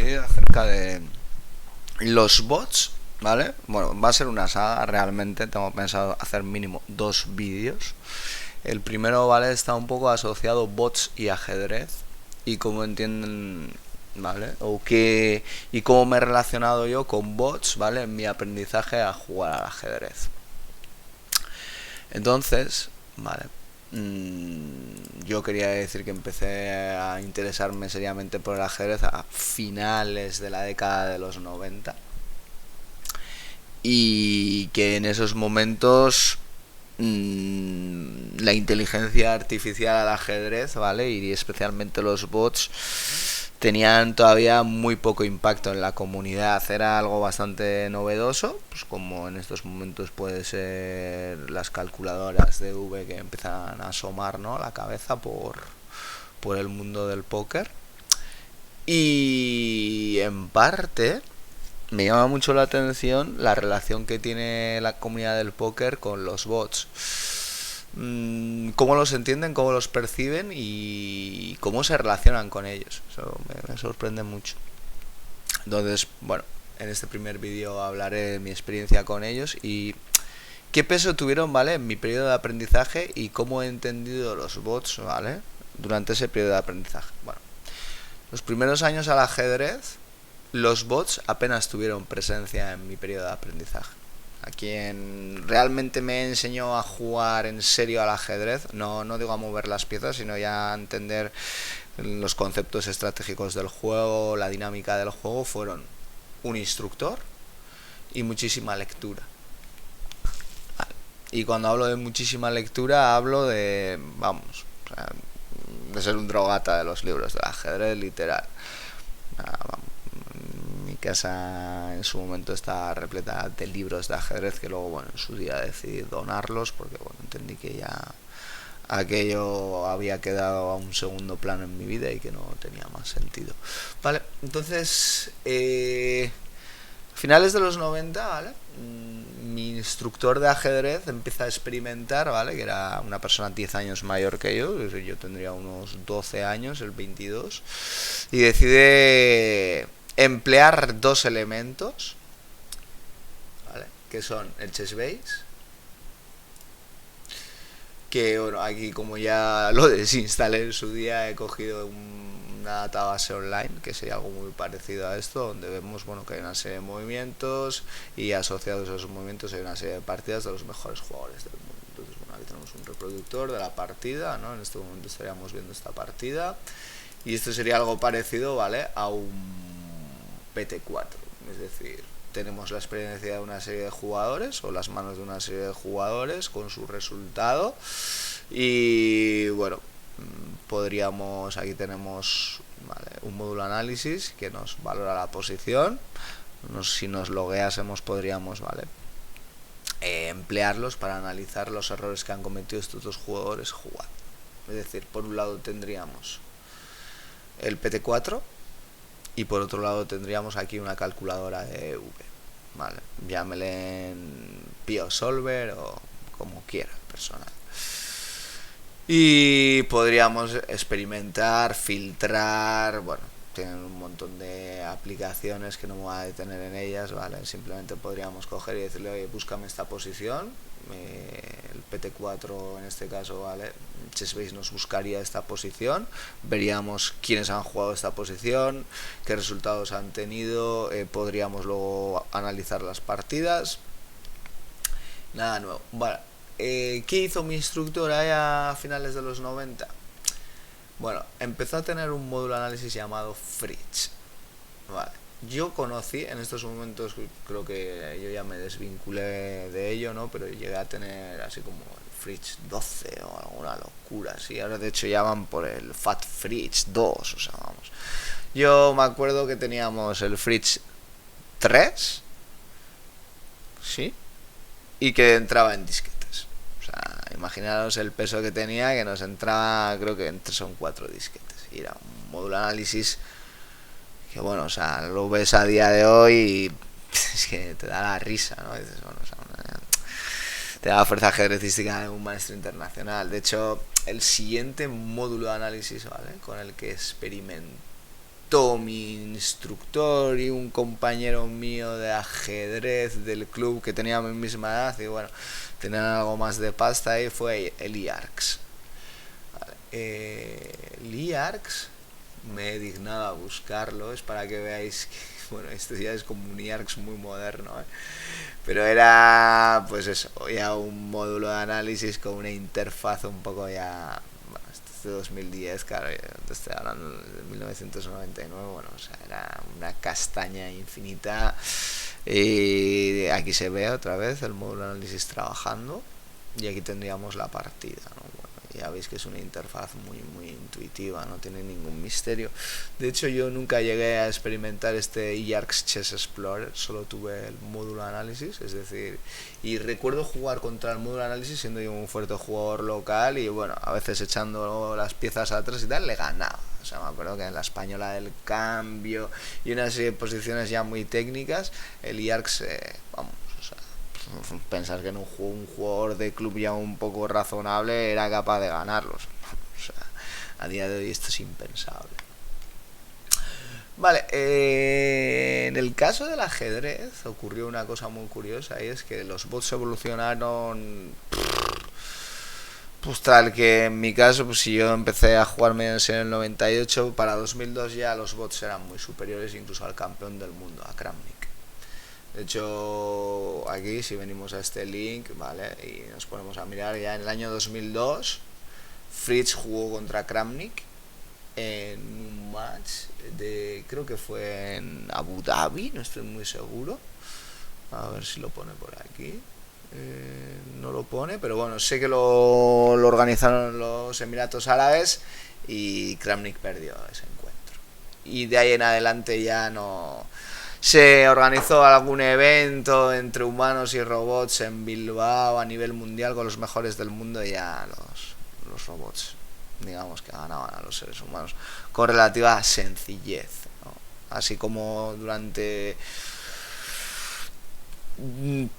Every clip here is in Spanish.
vídeo acerca de los bots, ¿vale? Bueno, va a ser una saga realmente, tengo pensado hacer mínimo 2 vídeos. El primero, ¿vale? Está un poco asociado bots y ajedrez y cómo entienden, ¿vale? Y cómo me he relacionado yo con bots, ¿vale? En mi aprendizaje a jugar al ajedrez. Entonces, ¿vale? Yo quería decir que empecé a interesarme seriamente por el ajedrez a finales de la década de los 90 y que en esos momentos la inteligencia artificial al ajedrez, ¿vale? Y especialmente los bots tenían todavía muy poco impacto en la comunidad. Era algo bastante novedoso, pues como en estos momentos puede ser las calculadoras de V que empiezan a asomar, ¿no?, a la cabeza por el mundo del póker. Y en parte me llama mucho la atención la relación que tiene la comunidad del póker con los bots. Cómo los entienden, cómo los perciben y cómo se relacionan con ellos. Eso me sorprende mucho. Entonces, bueno, en este primer vídeo hablaré de mi experiencia con ellos y qué peso tuvieron, ¿vale?, en mi periodo de aprendizaje y cómo he entendido los bots, ¿vale?, durante ese periodo de aprendizaje. Bueno, los primeros años al ajedrez, los bots apenas tuvieron presencia en mi periodo de aprendizaje. A quien realmente me enseñó a jugar en serio al ajedrez, no digo a mover las piezas, sino ya a entender los conceptos estratégicos del juego, la dinámica del juego, fueron un instructor y muchísima lectura. Y cuando hablo de muchísima lectura, hablo de, vamos, o sea, de ser un drogata de los libros del ajedrez, literal. Mi casa en su momento estaba repleta de libros de ajedrez que luego, bueno, en su día decidí donarlos porque, bueno, entendí que ya aquello había quedado a un segundo plano en mi vida y que no tenía más sentido. Vale, entonces, finales de los 90, ¿vale?, mi instructor de ajedrez empieza a experimentar, ¿vale?, que era una persona 10 años mayor que yo tendría unos 12 años, el 22, y decide emplear 2 elementos, ¿vale?, que son el chess base, que, bueno, aquí como ya lo desinstalé en su día, he cogido una database online que sería algo muy parecido a esto, donde vemos, bueno, que hay una serie de movimientos y asociados a esos movimientos hay una serie de partidas de los mejores jugadores del mundo. Entonces, bueno, aquí tenemos un reproductor de la partida, ¿no? En este momento estaríamos viendo esta partida y esto sería algo parecido, ¿vale?, a un PT4, es decir, tenemos la experiencia de una serie de jugadores o las manos de una serie de jugadores con su resultado y, bueno, aquí tenemos, ¿vale?, un módulo análisis que nos valora la posición. Si nos logueásemos podríamos, ¿vale?, emplearlos para analizar los errores que han cometido estos 2 jugadores jugando. Es decir, por un lado tendríamos el PT4 y por otro lado tendríamos aquí una calculadora de V, ¿vale?, llámele PioSolver o como quiera personal. Y podríamos experimentar, filtrar, bueno, tienen un montón de aplicaciones que no me voy a detener en ellas, ¿vale? Simplemente podríamos coger y decirle, oye, búscame esta posición, el PT4 en este caso, ¿vale?, Chessbase nos buscaría esta posición, veríamos quiénes han jugado esta posición, qué resultados han tenido, podríamos luego analizar las partidas. Nada nuevo. Vale. ¿Qué hizo mi instructor a finales de los 90? Bueno, empezó a tener un módulo de análisis llamado Fritz. Vale. Yo conocí, en estos momentos creo que yo ya me desvinculé de ello, ¿no?, pero llegué a tener así como el Fritz 12 o alguna locura así. Ahora de hecho ya van por el Fat Fritz 2, o sea, vamos. Yo me acuerdo que teníamos el Fritz 3, ¿sí?, y que entraba en disquetes. O sea, imaginaros el peso que tenía, que nos entraba, creo que en 3 o 4 disquetes. Y era un módulo de análisis que, bueno, o sea, lo ves a día de hoy y es que te da la risa, ¿no? Y dices, bueno, o sea, te da la fuerza ajedrecística de un maestro internacional. De hecho, el siguiente módulo de análisis, ¿vale?, con el que experimenté mi instructor y un compañero mío de ajedrez del club que tenía mi misma edad y bueno, tenían algo más de pasta y fue el IARCS. Vale. El IARCS me he dignado a buscarlo, es para que veáis que, bueno, esto ya es como un IARCS muy moderno, ¿eh? Pero era, pues eso, ya un módulo de análisis con una interfaz un poco ya, bueno, esto es de 2010, claro, te estoy hablando de 1999, bueno, o sea, era una castaña infinita. Y aquí se ve otra vez el módulo de análisis trabajando y aquí tendríamos la partida, ¿no? Bueno, ya veis que es una interfaz muy intuitiva, no tiene ningún misterio. De hecho, yo nunca llegué a experimentar este IARCS Chess Explorer, solo tuve el módulo de análisis, es decir, y recuerdo jugar contra el módulo de análisis siendo yo un fuerte jugador local y bueno, a veces echando las piezas atrás y tal, le ganaba. O sea, me acuerdo que en la española del cambio y una serie de posiciones ya muy técnicas, el IARCS, vamos, o sea, pensar que en un jugador de club ya un poco razonable era capaz de ganarlos. O sea, a día de hoy esto es impensable. Vale, en el caso del ajedrez ocurrió una cosa muy curiosa y es que los bots evolucionaron. Pues tal que en mi caso, pues si yo empecé a jugarme en el 98, para 2002 ya los bots eran muy superiores incluso al campeón del mundo, a Kramnik. De hecho, aquí si venimos a este link, ¿vale? Y nos ponemos a mirar, ya en el año 2002, Fritz jugó contra Kramnik en un match de, creo que fue en Abu Dhabi, no estoy muy seguro. A ver si lo pone por aquí. No lo pone, pero bueno, sé que lo organizaron los Emiratos Árabes y Kramnik perdió ese encuentro. Y de ahí en adelante ya no se organizó algún evento entre humanos y robots en Bilbao a nivel mundial con los mejores del mundo y ya los robots, digamos que ganaban a los seres humanos con relativa sencillez, ¿no? Así como durante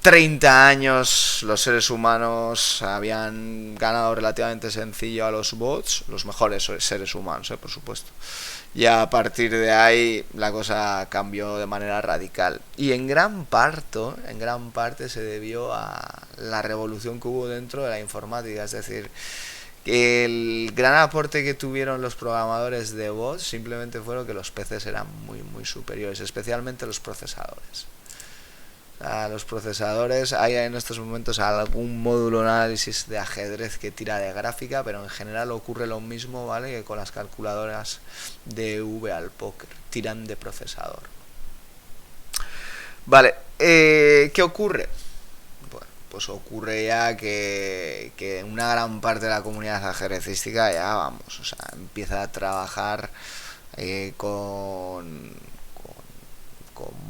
30 años los seres humanos habían ganado relativamente sencillo a los bots, los mejores seres humanos, por supuesto. Y a partir de ahí la cosa cambió de manera radical. Y en gran parte se debió a la revolución que hubo dentro de la informática. Es decir, que el gran aporte que tuvieron los programadores de bots simplemente fue que los PCs eran muy superiores, especialmente los procesadores. A los procesadores hay en estos momentos algún módulo de análisis de ajedrez que tira de gráfica, pero en general ocurre lo mismo, ¿vale? Que con las calculadoras de V al póker, tiran de procesador. Vale, ¿qué ocurre? Bueno, pues ocurre ya que una gran parte de la comunidad ajedrecística ya, vamos, o sea, empieza a trabajar con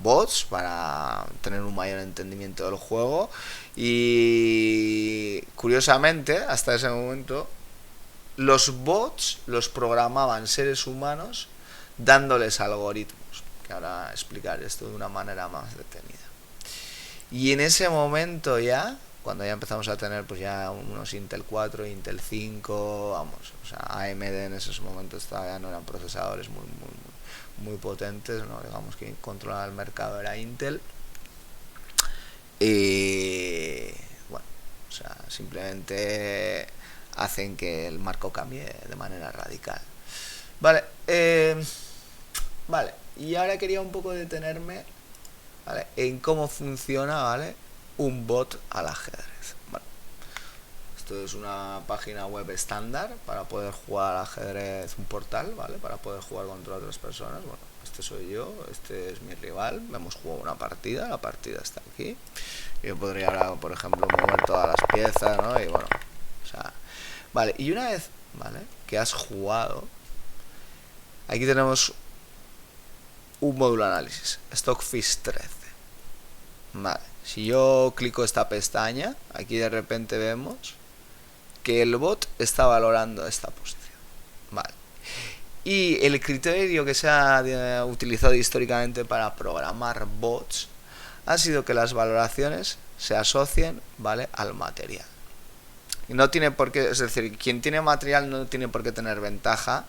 bots para tener un mayor entendimiento del juego y curiosamente hasta ese momento los bots los programaban seres humanos dándoles algoritmos, que ahora explicaré esto de una manera más detenida. Y en ese momento ya, cuando ya empezamos a tener pues ya unos Intel 4, Intel 5, vamos, o sea, AMD en esos momentos todavía no eran procesadores muy potentes, ¿no? Digamos que controlaba el mercado era Intel. Y bueno, o sea, simplemente hacen que el marco cambie de manera radical. Vale, vale, y ahora quería un poco detenerme, ¿vale?, en cómo funciona, ¿vale?, un bot al ajedrez. Vale. Esto es una página web estándar para poder jugar al ajedrez, un portal, ¿vale?, para poder jugar contra otras personas. Bueno, este soy yo, este es mi rival, hemos jugado una partida, la partida está aquí. Yo podría ahora, por ejemplo, mover todas las piezas, ¿no? Y bueno, o sea, vale, y una vez, ¿vale?, que has jugado, aquí tenemos un módulo de análisis, Stockfish 13. Vale, si yo clico esta pestaña, aquí de repente vemos que el bot está valorando esta posición. Vale. Y el criterio que se ha utilizado históricamente para programar bots ha sido que las valoraciones se asocien, ¿vale?, al material. Y no tiene por qué, es decir, quien tiene material no tiene por qué tener ventaja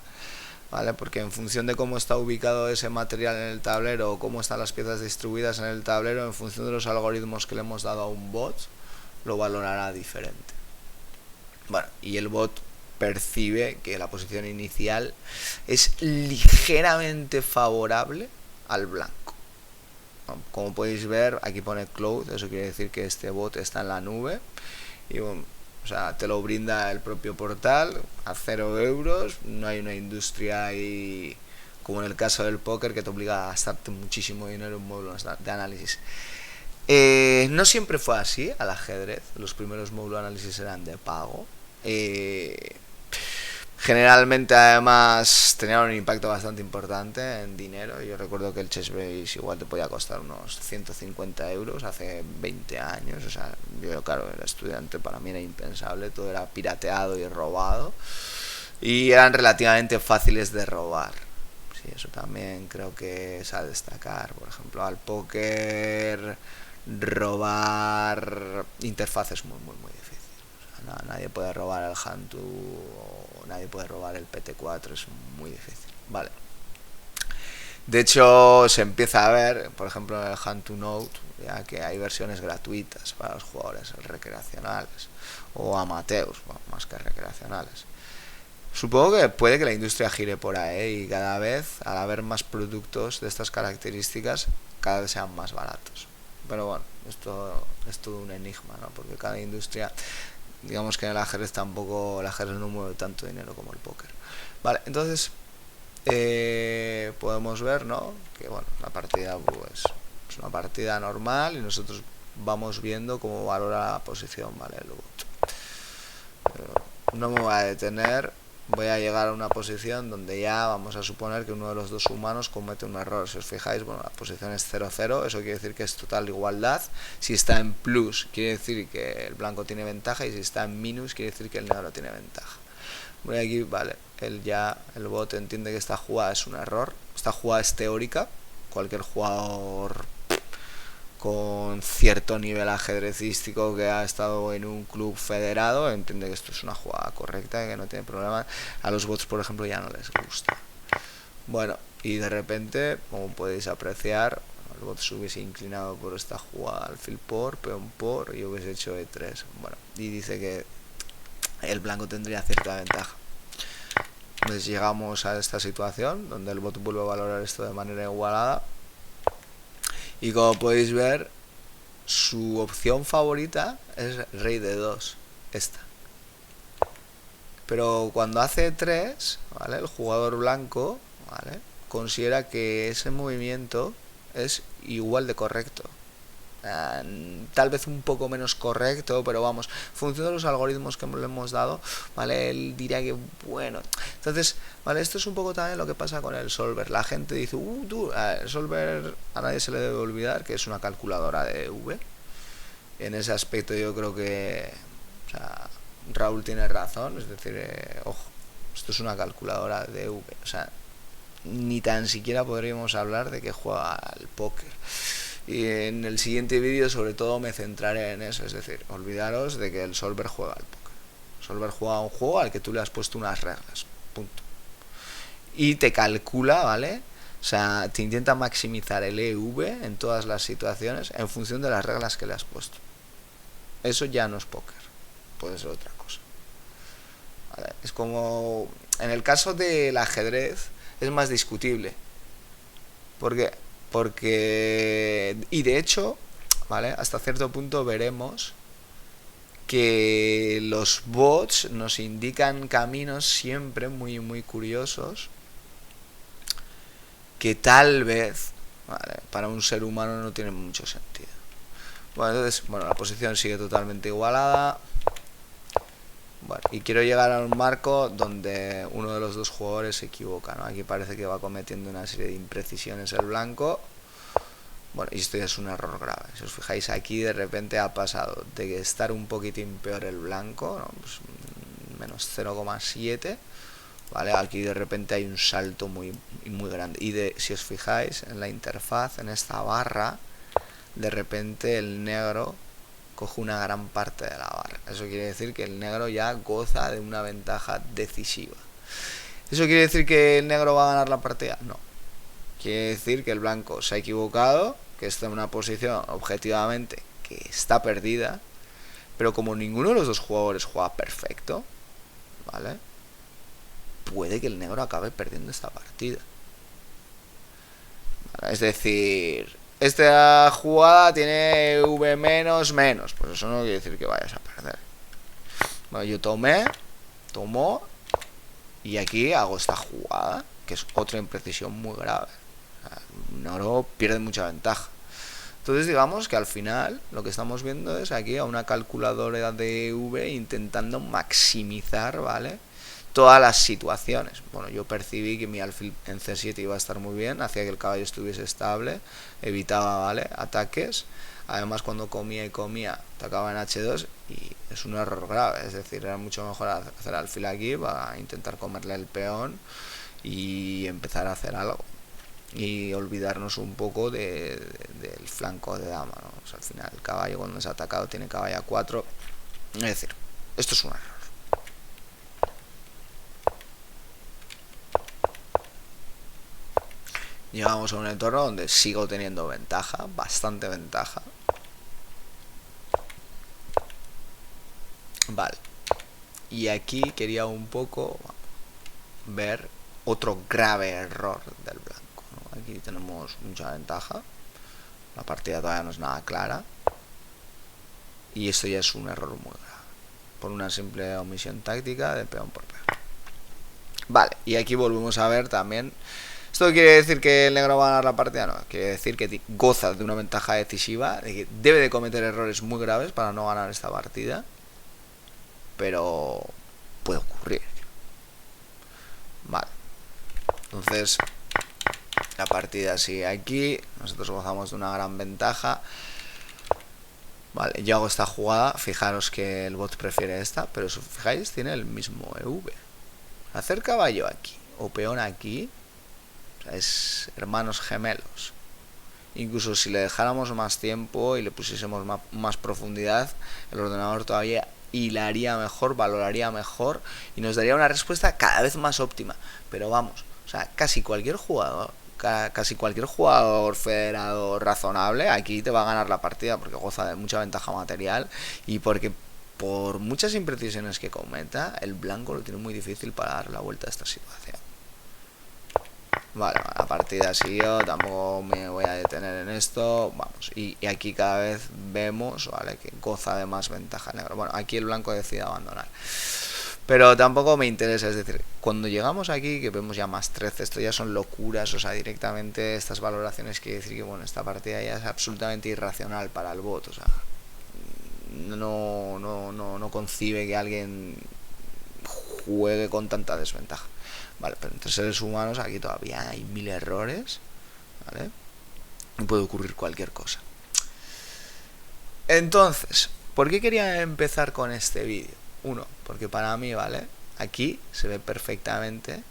¿vale? Porque en función de cómo está ubicado ese material en el tablero o cómo están las piezas distribuidas en el tablero, en función de los algoritmos que le hemos dado a un bot, lo valorará diferente. Bueno, y el bot percibe que la posición inicial es ligeramente favorable al blanco. Como podéis ver, aquí pone cloud, eso quiere decir que este bot está en la nube y bueno, o sea, te lo brinda el propio portal a 0 euros, no hay una industria ahí como en el caso del póker que te obliga a gastarte muchísimo dinero en módulos de análisis. No siempre fue así al ajedrez, los primeros módulos de análisis eran de pago. Generalmente además tenían un impacto bastante importante en dinero. Yo recuerdo que el Chessbase igual te podía costar unos 150 euros hace 20 años. O sea, yo claro, era estudiante, para mí era impensable, todo era pirateado y robado. Y eran relativamente fáciles de robar. Sí, eso también creo que es a destacar. Por ejemplo, al póker robar interfaz es muy difícil. O sea, nadie puede robar el Hantu o nadie puede robar el PT4, es muy difícil. Vale. De hecho, se empieza a ver, por ejemplo, en el Hantu Note, ya que hay versiones gratuitas para los jugadores recreacionales o amateurs, bueno, más que recreacionales. Supongo que puede que la industria gire por ahí y cada vez, al haber más productos de estas características, cada vez sean más baratos. Pero bueno, esto es todo un enigma, ¿no? Porque cada industria, digamos que en el ajedrez tampoco, el ajedrez no mueve tanto dinero como el póker. Vale, entonces podemos ver, ¿no? Que bueno, la partida pues es una partida normal y nosotros vamos viendo cómo valora la posición, ¿vale? Luego, no me voy a detener. Voy a llegar a una posición donde ya vamos a suponer que uno de los dos humanos comete un error. Si os fijáis, bueno, la posición es 0-0, eso quiere decir que es total igualdad. Si está en plus, quiere decir que el blanco tiene ventaja, y si está en minus, quiere decir que el negro tiene ventaja. Voy aquí, vale, el bot entiende que esta jugada es un error. Esta jugada es teórica. Cualquier jugador con cierto nivel ajedrecístico que ha estado en un club federado entiende que esto es una jugada correcta y que no tiene problema. A los bots, por ejemplo, ya no les gusta. Bueno, y de repente, como podéis apreciar, el bot se hubiese inclinado por esta jugada, alfil por, peón por, y hubiese hecho E3. Bueno, y dice que el blanco tendría cierta ventaja. Entonces llegamos a esta situación donde el bot vuelve a valorar esto de manera igualada. Y como podéis ver, su opción favorita es rey de 2, esta. Pero cuando hace 3, ¿vale? El jugador blanco, ¿vale? Considera que ese movimiento es igual de correcto. Tal vez un poco menos correcto, pero vamos, en función de los algoritmos que le hemos dado, ¿vale? Él diría que bueno. Entonces, ¿vale? Esto es un poco también lo que pasa con el solver. La gente dice, el solver a nadie se le debe olvidar que es una calculadora de V. En ese aspecto yo creo que, o sea, Raúl tiene razón, es decir, ojo, esto es una calculadora de V. O sea, ni tan siquiera podríamos hablar de que juega al póker. Y en el siguiente vídeo sobre todo me centraré en eso, es decir, olvidaros de que el solver juega al póker. El solver juega un juego al que tú le has puesto unas reglas, punto. Y te calcula, ¿vale? O sea, te intenta maximizar el EV en todas las situaciones en función de las reglas que le has puesto. Eso ya no es póker, puede ser otra cosa. ¿Vale? Es como, en el caso del ajedrez es más discutible. Porque y de hecho, ¿vale? Hasta cierto punto veremos que los bots nos indican caminos siempre muy curiosos que tal vez, ¿vale? Para un ser humano no tienen mucho sentido. Bueno, entonces, bueno, la posición sigue totalmente igualada. Bueno, y quiero llegar a un marco donde uno de los dos jugadores se equivoca, ¿no? Aquí parece que va cometiendo una serie de imprecisiones el blanco. Bueno, y esto ya es un error grave. Si os fijáis aquí, de repente ha pasado de estar un poquitín peor el blanco, ¿no? Pues menos 0,7, ¿vale? Aquí de repente hay un salto muy grande. Y si os fijáis en la interfaz, en esta barra, de repente el negro coge una gran parte de la barra. Eso quiere decir que el negro ya goza de una ventaja decisiva. ¿Eso quiere decir que el negro va a ganar la partida? No. Quiere decir que el blanco se ha equivocado, que está en una posición objetivamente que está perdida, pero como ninguno de los dos jugadores juega perfecto, ¿vale? Puede que el negro acabe perdiendo esta partida. ¿Vale? Es decir, esta jugada tiene V menos menos, pues eso no quiere decir que vayas a perder. Bueno, yo tomó, y aquí hago esta jugada, que es otra imprecisión muy grave. Un negro pierde mucha ventaja. Entonces digamos que al final lo que estamos viendo es aquí a una calculadora de V intentando maximizar, ¿vale?, todas las situaciones. Bueno, yo percibí que mi alfil en C7 iba a estar muy bien, hacía que el caballo estuviese estable, evitaba, ¿vale?, ataques. Además, cuando comía y comía, atacaba en H2 y es un error grave. Es decir, era mucho mejor hacer alfil aquí para intentar comerle el peón y empezar a hacer algo. Y olvidarnos un poco del flanco de dama, ¿no? O sea, al final el caballo cuando es atacado tiene caballo a 4. Es decir, esto es un error. Llegamos a un entorno donde sigo teniendo ventaja, bastante ventaja. Vale. Y aquí quería un poco ver otro grave error del blanco, ¿no? Aquí tenemos mucha ventaja. La partida todavía no es nada clara. Y esto ya es un error muy grave. Por una simple omisión táctica de peón por peón. Vale, y aquí volvemos a ver también. ¿Esto quiere decir que el negro va a ganar la partida? No, quiere decir que goza de una ventaja decisiva, de que debe de cometer errores muy graves para no ganar esta partida. Pero puede ocurrir. Vale. Entonces, la partida sigue aquí. Nosotros gozamos de una gran ventaja. Vale, yo hago esta jugada. Fijaros que el bot prefiere esta, pero si os fijáis, tiene el mismo EV. Hacer caballo aquí o peón aquí, o sea, es hermanos gemelos. Incluso si le dejáramos más tiempo y le pusiésemos más profundidad, el ordenador todavía hilaría mejor, valoraría mejor y nos daría una respuesta cada vez más óptima. Pero vamos, o sea, casi cualquier jugador federado razonable aquí te va a ganar la partida porque goza de mucha ventaja material y porque por muchas imprecisiones que cometa, el blanco lo tiene muy difícil para dar la vuelta a esta situación. Vale, la partida siguió, tampoco me voy a detener en esto. Vamos, y aquí cada vez vemos, ¿vale?, que goza de más ventaja negro. Bueno, aquí el blanco decide abandonar. Pero tampoco me interesa, es decir, cuando llegamos aquí, que vemos ya más 13, esto ya son locuras, o sea, directamente estas valoraciones quiere decir que, bueno, esta partida ya es absolutamente irracional para el bot, o sea, no concibe que alguien juegue con tanta desventaja. Vale, pero entre seres humanos aquí todavía hay 1000 errores, ¿vale? Y puede ocurrir cualquier cosa. Entonces, ¿por qué quería empezar con este vídeo? Uno, porque para mí, ¿vale?, aquí se ve perfectamente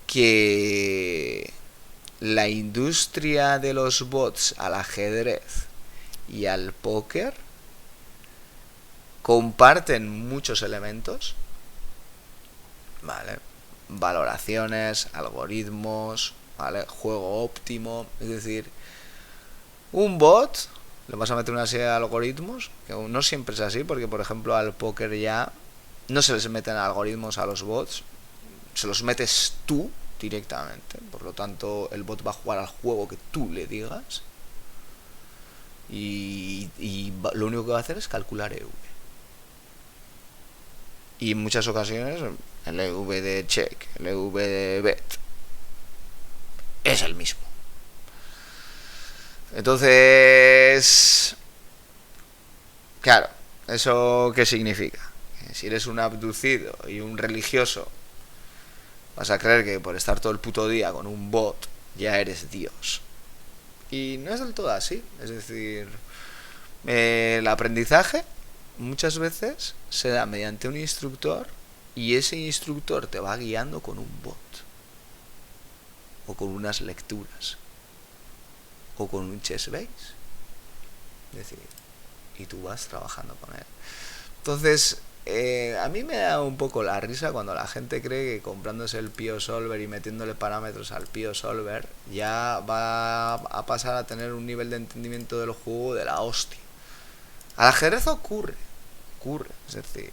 que la industria de los bots al ajedrez y al póker comparten muchos elementos, ¿vale? Valoraciones, algoritmos, ¿vale?, juego óptimo. Es decir, un bot le vas a meter una serie de algoritmos, que no siempre es así, porque por ejemplo al póker ya no se les meten algoritmos a los bots, se los metes tú directamente. Por lo tanto, el bot va a jugar al juego que tú le digas y lo único que va a hacer es calcular EV. Y en muchas ocasiones el EV de check, el EV de bet es el mismo. Entonces, claro, ¿eso qué significa? Que si eres un abducido y un religioso, vas a creer que por estar todo el puto día con un bot ya eres Dios. Y no es del todo así. Es decir, el aprendizaje muchas veces se da mediante un instructor y ese instructor te va guiando con un bot o con unas lecturas o con un chess base. Es decir, y tú vas trabajando con él. Entonces, a mí me da un poco la risa cuando la gente cree que comprándose el Pio Solver y metiéndole parámetros al Pio Solver ya va a pasar a tener un nivel de entendimiento del juego de la hostia. Al ajedrez ocurre, es decir,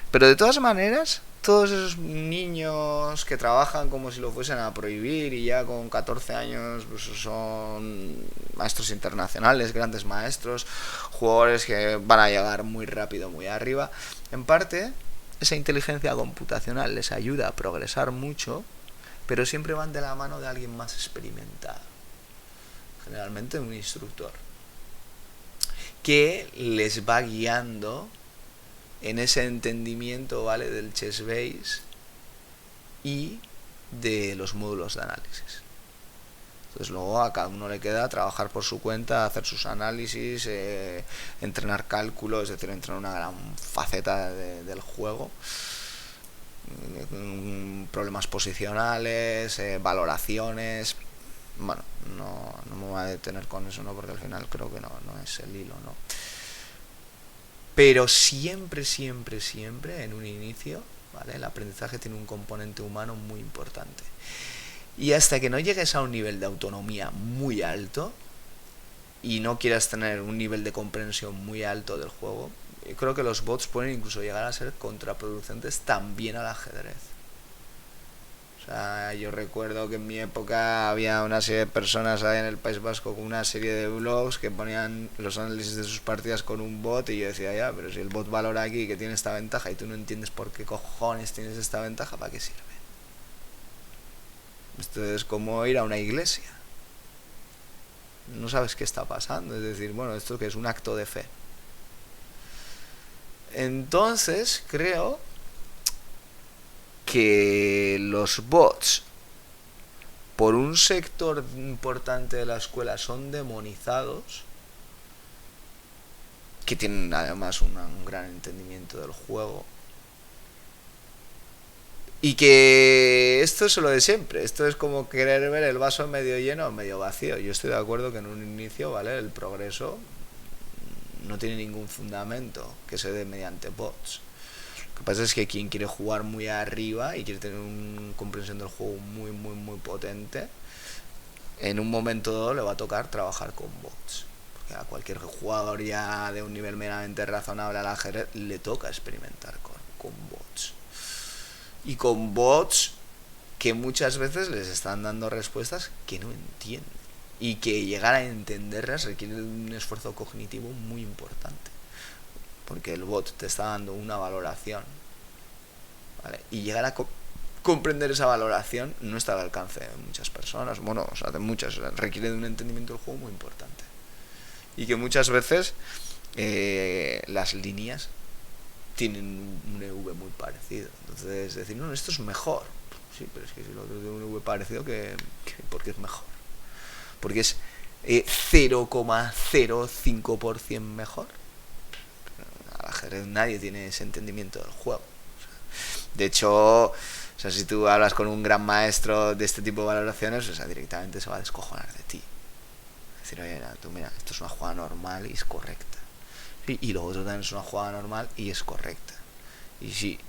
pero de todas maneras, todos esos niños que trabajan como si lo fuesen a prohibir y ya con 14 años pues son maestros internacionales, grandes maestros, jugadores que van a llegar muy rápido, muy arriba, en parte esa inteligencia computacional les ayuda a progresar mucho, pero siempre van de la mano de alguien más experimentado, generalmente un instructor, que les va guiando en ese entendimiento, ¿vale?, del chessbase y de los módulos de análisis. Entonces luego a cada uno le queda trabajar por su cuenta, hacer sus análisis, entrenar cálculo, es decir, entrenar una gran faceta del juego, problemas posicionales, valoraciones. Bueno, no me voy a detener con eso, ¿no?, porque al final creo que no es el hilo, ¿no? Pero siempre, en un inicio, ¿vale?, el aprendizaje tiene un componente humano muy importante. Y hasta que no llegues a un nivel de autonomía muy alto y no quieras tener un nivel de comprensión muy alto del juego, creo que los bots pueden incluso llegar a ser contraproducentes también al ajedrez. O sea, yo recuerdo que en mi época había una serie de personas ahí en el País Vasco con una serie de blogs que ponían los análisis de sus partidas con un bot y yo decía, ya, pero si el bot valora aquí que tiene esta ventaja y tú no entiendes por qué cojones tienes esta ventaja, ¿para qué sirve? Esto es como ir a una iglesia. No sabes qué está pasando, es decir, bueno, esto que es un acto de fe. Entonces, creo que los bots por un sector importante de la escuela son demonizados, que tienen además un gran entendimiento del juego, y que esto es lo de siempre, esto es como querer ver el vaso medio lleno o medio vacío. Yo estoy de acuerdo que en un inicio, ¿vale?, el progreso no tiene ningún fundamento que se dé mediante bots. Lo que pasa es que quien quiere jugar muy arriba y quiere tener una comprensión del juego muy potente, en un momento dado le va a tocar trabajar con bots. Porque a cualquier jugador ya de un nivel meramente razonable al ajedrez le toca experimentar con bots. Y con bots que muchas veces les están dando respuestas que no entienden. Y que llegar a entenderlas requiere de un esfuerzo cognitivo muy importante. Porque el bot te está dando una valoración, ¿vale? Y llegar a comprender esa valoración no está al alcance de muchas personas, bueno, o sea, de muchas, requiere de un entendimiento del juego muy importante. Y que muchas veces las líneas tienen un EV muy parecido. Entonces decir, no, esto es mejor. Sí, pero es que si lo otro tiene un EV parecido, ¿por qué es mejor? Porque es 0,05% mejor. Al ajedrez nadie tiene ese entendimiento del juego. De hecho, o sea, si tú hablas con un gran maestro de este tipo de valoraciones, o sea, directamente se va a descojonar de ti. Es decir, oye, tú mira, esto es una jugada normal y es correcta. Y lo otro también es una jugada normal y es correcta. Y sí,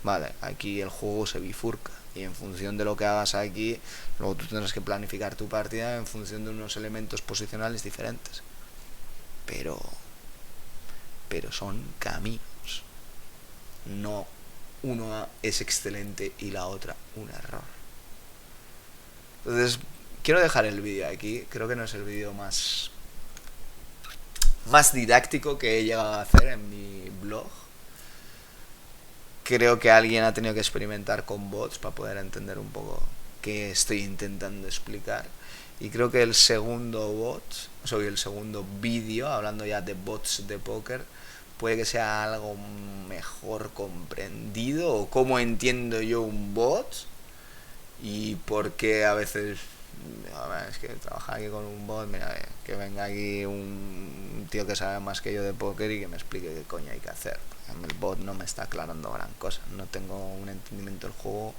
vale, aquí el juego se bifurca. Y en función de lo que hagas aquí, luego tú tendrás que planificar tu partida en función de unos elementos posicionales diferentes. Pero son caminos. No uno es excelente y la otra un error. Entonces, quiero dejar el vídeo aquí. Creo que no es el vídeo más didáctico que he llegado a hacer en mi blog. Creo que alguien ha tenido que experimentar con bots para poder entender un poco qué estoy intentando explicar. Y creo que el segundo vídeo, hablando ya de bots de póker, puede que sea algo mejor comprendido, o cómo entiendo yo un bot y por qué a veces, es que trabajar aquí con un bot, mira, que venga aquí un tío que sabe más que yo de póker y que me explique qué coño hay que hacer. El bot no me está aclarando gran cosa, no tengo un entendimiento del juego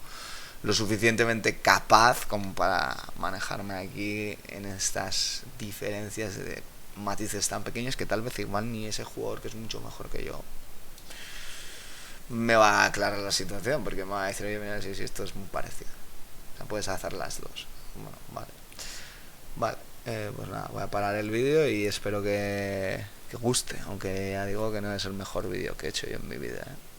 lo suficientemente capaz como para manejarme aquí en estas diferencias de matices tan pequeños que tal vez igual ni ese jugador, que es mucho mejor que yo, me va a aclarar la situación, porque me va a decir, oye, mira, si esto es muy parecido. O sea, puedes hacer las dos. Bueno, vale. Vale, pues nada, voy a parar el vídeo y espero que guste, aunque ya digo que no es el mejor vídeo que he hecho yo en mi vida, ¿eh?